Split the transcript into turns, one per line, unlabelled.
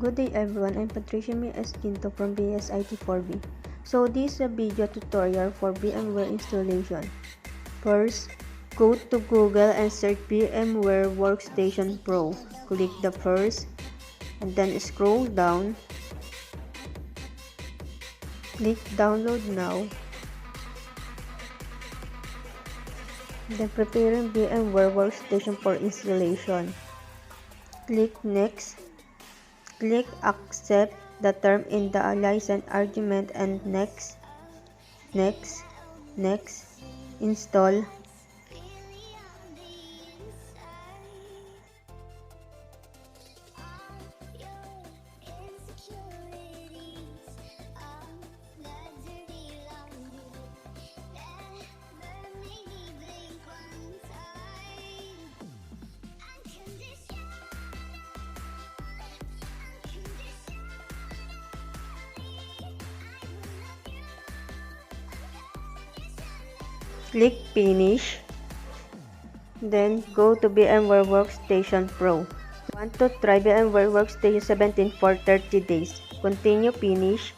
Good day everyone, I'm Patricia May Esquinto from BSIT4B. So this is a video tutorial for Vmware installation. First, go to Google and search Vmware Workstation Pro. Click the first and then scroll down. Click download now. Then preparing Vmware Workstation for installation. Click next. Click accept the term in the license agreement and next, install. Click finish. Then go to Vmware Workstation Pro. Want to try Vmware Workstation 17 for 30 days. Continue finish.